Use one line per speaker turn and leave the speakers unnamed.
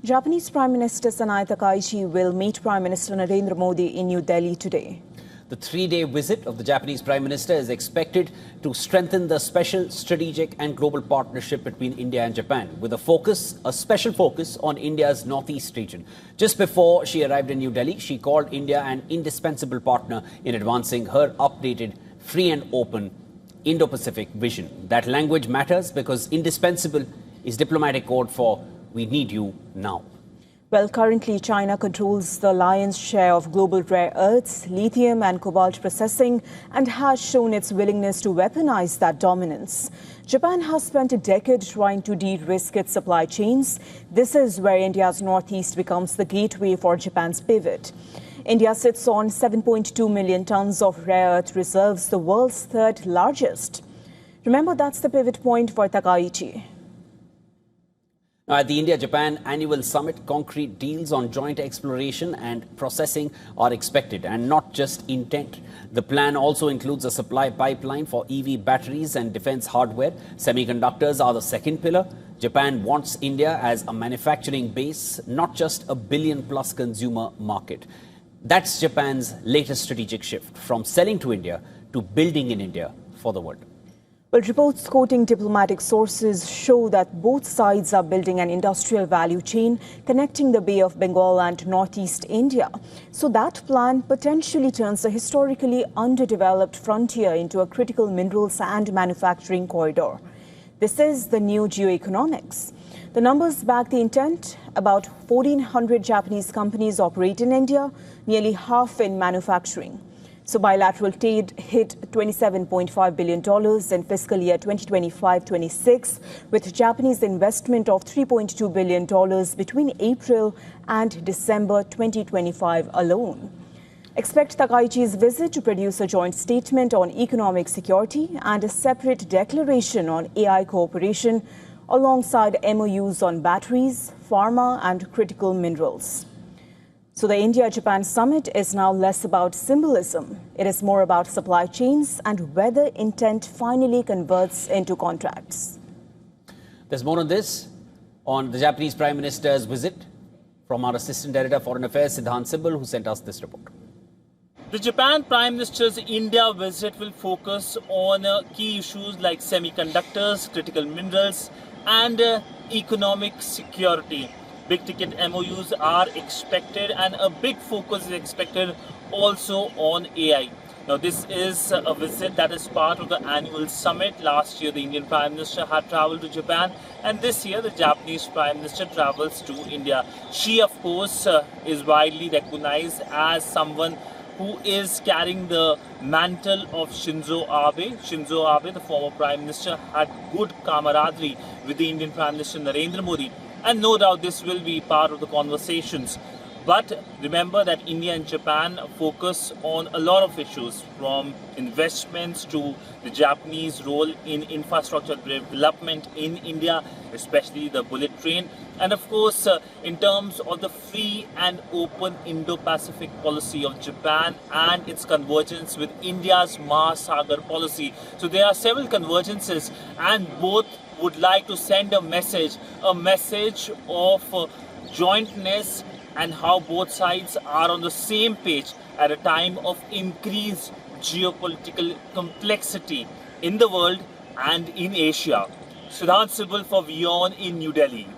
Japanese Prime Minister Sanae Takaichi will meet Prime Minister Narendra Modi in New Delhi today.
The three-day visit of the Japanese Prime Minister is expected to strengthen the special strategic and global partnership between India and Japan, with a special focus on India's northeast region. Just before she arrived in New Delhi, she called India an indispensable partner in advancing her updated, free and open Indo-Pacific vision. That language matters because indispensable is diplomatic code for we need you now.
Well, currently China controls the lion's share of global rare earths, lithium and cobalt processing, and has shown its willingness to weaponize that dominance. Japan has spent a decade trying to de-risk its supply chains. This is where India's northeast becomes the gateway for Japan's pivot. India sits on 7.2 million tons of rare earth reserves, the world's third largest. Remember, that's the pivot point for Takaichi.
At the India-Japan annual summit, concrete deals on joint exploration and processing are expected, and not just intent. The plan also includes a supply pipeline for EV batteries and defense hardware. Semiconductors are the second pillar. Japan wants India as a manufacturing base, not just a billion-plus consumer market. That's Japan's latest strategic shift, from selling to India to building in India for the world.
Well, reports quoting diplomatic sources show that both sides are building an industrial value chain connecting the Bay of Bengal and northeast India. So that plan potentially turns the historically underdeveloped frontier into a critical minerals and manufacturing corridor. This is the new geoeconomics. The numbers back the intent. About 1,400 Japanese companies operate in India, nearly half in manufacturing. So bilateral trade hit $27.5 billion in fiscal year 2025-26, with Japanese investment of $3.2 billion between April and December 2025 alone. Expect Takaichi's visit to produce a joint statement on economic security and a separate declaration on AI cooperation, alongside MOUs on batteries, pharma and critical minerals. So the India-Japan summit is now less about symbolism. It is more about supply chains and whether intent finally converts into contracts.
There's more on this on the Japanese Prime Minister's visit from our Assistant Editor Foreign Affairs, Siddhant Sibal, who sent us this report.
The Japan Prime Minister's India visit will focus on key issues like semiconductors, critical minerals and economic security. Big ticket MOUs are expected, and a big focus is expected also on AI. Now, this is a visit that is part of the annual summit. Last year, the Indian Prime Minister had traveled to Japan, and this year, the Japanese Prime Minister travels to India. She, of course, is widely recognized as someone who is carrying the mantle of Shinzo Abe. Shinzo Abe, the former Prime Minister, had good camaraderie with the Indian Prime Minister Narendra Modi. And no doubt this will be part of the conversations. But remember that India and Japan focus on a lot of issues, from investments to the Japanese role in infrastructure development in India, especially the bullet train. And of course, in terms of the free and open Indo-Pacific policy of Japan and its convergence with India's Mahasagar policy. So there are several convergences, and both would like to send a message of jointness and how both sides are on the same page at a time of increased geopolitical complexity in the world and in Asia. Siddhant Sibal for WION in New Delhi.